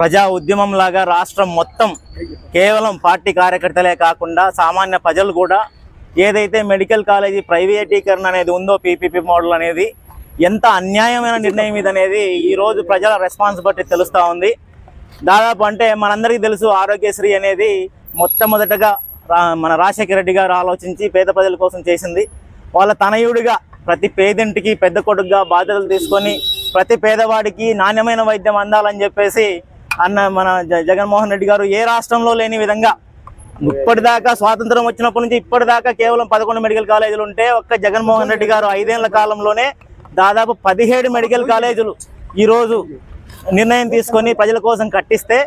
ప్రజా ఉద్యమం లాగా రాష్ట్రం మొత్తం కేవలం పార్టీ కార్యకర్తలే కాకుండా సామాన్య ప్రజలు కూడా ఏదైతే మెడికల్ కాలేజీ ప్రైవేటీకరణ అనేది ఉందో పీపీపీ మోడల్ అనేది ఎంత అన్యాయమైన నిర్ణయం ఇది అనేది ఈరోజు ప్రజల రెస్పాన్స్ బట్టి తెలుస్తూ ఉంది. దాదాపు అంటే మనందరికీ తెలుసు ఆరోగ్యశ్రీ అనేది మొట్టమొదటగా మన రాజశేఖర రెడ్డి గారు ఆలోచించి పేద ప్రజల కోసం చేసింది. వాళ్ళ తనయుడిగా ప్రతి పేదింటికి పెద్ద కొడుకుగా బాధ్యతలు తీసుకొని ప్రతి పేదవాడికి నాణ్యమైన వైద్యం అందాలని చెప్పేసి మన జగన్మోహన్ రెడ్డి గారు ఏ రాష్ట్రంలో లేని విధంగా ఇప్పటిదాకా స్వాతంత్రం వచ్చినప్పటి నుంచి ఇప్పటిదాకా కేవలం 11 మెడికల్ కాలేజీలు ఉంటే ఒక్క జగన్మోహన్ రెడ్డి గారు 5 ఏళ్ల కాలంలోనే దాదాపు 17 మెడికల్ కాలేజీలు ఈరోజు నిర్ణయం తీసుకొని ప్రజల కోసం కట్టిస్తే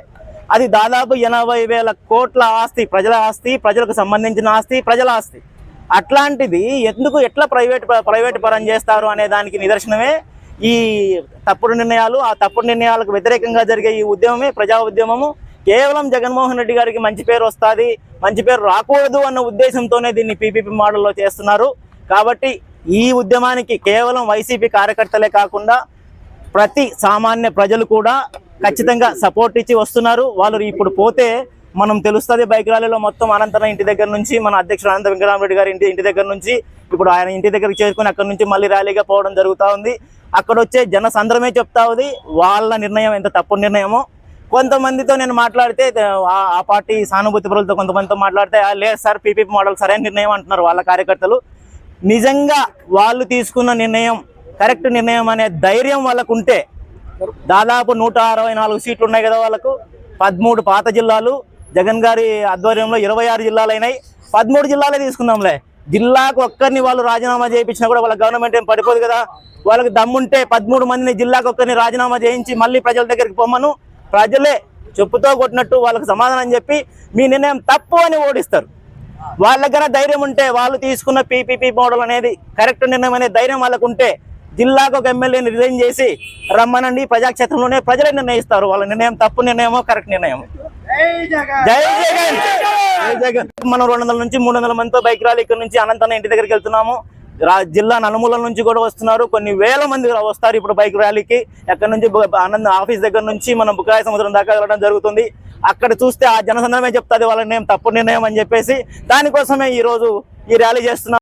అది దాదాపు 80,000 కోట్ల ఆస్తి, ప్రజల ఆస్తి, ప్రజలకు సంబంధించిన ఆస్తి, ప్రజల ఆస్తి. అట్లాంటిది ఎట్లా ప్రైవేట్ పరం చేస్తారు అనే దానికి నిదర్శనమే ఈ తప్పుడు నిర్ణయాలు. ఆ తప్పుడు నిర్ణయాలకు వ్యతిరేకంగా జరిగే ఈ ఉద్యమమే ప్రజా ఉద్యమము. కేవలం జగన్మోహన్ రెడ్డి గారికి మంచి పేరు వస్తుంది, మంచి పేరు రాకూడదు అన్న ఉద్దేశంతోనే దీన్ని పీపీపీ మోడల్లో చేస్తున్నారు. కాబట్టి ఈ ఉద్యమానికి కేవలం వైసీపీ కార్యకర్తలే కాకుండా ప్రతి సామాన్య ప్రజలు కూడా ఖచ్చితంగా సపోర్ట్ ఇచ్చి వస్తున్నారు. వాళ్ళు ఇప్పుడు పోతే మనం తెలుస్తుంది బైక్ ర్యాలీలో మొత్తం అనంతరం ఇంటి దగ్గర నుంచి మన అధ్యక్షుడు అనంత వెంకటరామరెడ్డి గారి ఇంటి దగ్గర నుంచి ఇప్పుడు ఆయన ఇంటి దగ్గరికి చేరుకొని అక్కడ నుంచి మళ్ళీ ర్యాలీగా పోవడం జరుగుతూ ఉంది. అక్కడ వచ్చే జన సంద్రమే చెప్తా ఉంది వాళ్ళ నిర్ణయం ఎంత తప్పుడు నిర్ణయమో. కొంతమందితో నేను మాట్లాడితే ఆ పార్టీ సానుభూతి పరులతో కొంతమందితో మాట్లాడితే లేదు సార్ పీపీపీ మోడల్ సరైన నిర్ణయం అంటున్నారు వాళ్ళ కార్యకర్తలు. నిజంగా వాళ్ళు తీసుకున్న నిర్ణయం కరెక్ట్ నిర్ణయం అనే ధైర్యం వాళ్ళకు ఉంటే దాదాపు 164 సీట్లు ఉన్నాయి కదా వాళ్ళకు. 13 పాత జిల్లాలు జగన్ గారి ఆధ్వర్యంలో 26 జిల్లాలు అయినాయి. 13 జిల్లాలే తీసుకుందాంలే. జిల్లాకు ఒక్కరిని వాళ్ళు రాజీనామా చేయించినా కూడా వాళ్ళ గవర్నమెంట్ ఏం పడిపోదు కదా. వాళ్ళకి దమ్ముంటే 13 మందిని జిల్లాకు ఒక్కరిని రాజీనామా చేయించి మళ్ళీ ప్రజల దగ్గరికి పొమ్మను, ప్రజలే చెప్పుతో కొట్టినట్టు వాళ్ళకి సమాధానం చెప్పి మీ నిర్ణయం తప్పు అని ఓడిస్తారు. వాళ్ళ దగ్గర ధైర్యం ఉంటే వాళ్ళు తీసుకున్న పీపీపీ మోడల్ అనేది కరెక్ట్ నిర్ణయం అనే ధైర్యం వాళ్ళకు ఉంటే జిల్లాకు ఒక ఎమ్మెల్యేని రిజైన్ చేసి రమ్మనండి, ప్రజాక్షేత్రంలోనే ప్రజలే నిర్ణయిస్తారు వాళ్ళ నిర్ణయం తప్పు నిర్ణయమో కరెక్ట్ నిర్ణయం. జై జగన్, జై జగన్. మనం 200 నుంచి 300 మందితో బైక్ ర్యాలీ ఇక్కడ నుంచి అనంతన్న ఇంటి దగ్గరికి వెళ్తున్నాము. జిల్లా నలుమూలల నుంచి కూడా వస్తున్నారు. కొన్ని వేల మంది వస్తారు ఇప్పుడు బైక్ ర్యాలీకి. ఎక్కడి నుంచి ఆనంద్ ఆఫీస్ దగ్గర నుంచి మనం బుకాయ సముద్రం దాకా వెళ్ళడం జరుగుతుంది. అక్కడ చూస్తే ఆ జనసంద్రమే చెప్తుంది వాళ్ళ నిర్ణయం తప్పు నిర్ణయం అని చెప్పేసి. దానికోసమే ఈరోజు ఈ ర్యాలీ చేస్తున్నాం.